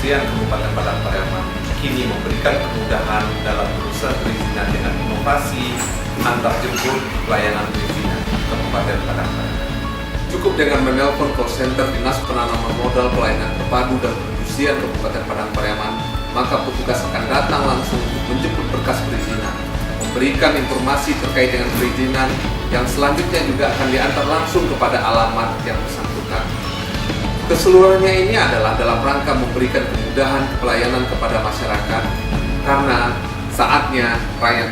Perindustrian Kabupaten Padang Pariaman kini memberikan kemudahan dalam urusan perizinan dengan inovasi antar jemput pelayanan perizinan Kabupaten Padang Pariaman. Cukup dengan menelpon call center Dinas Penanaman Modal Pelayanan Terpadu dan Perindustrian Kabupaten Padang Pariaman, maka petugas akan datang langsung untuk menjemput berkas perizinan, memberikan informasi terkait dengan perizinan yang selanjutnya juga akan diantar langsung kepada alamat yang bersangkutan. Keseluruhannya ini adalah dalam rangka memberikan kemudahan pelayanan kepada masyarakat, karena saatnya rakyat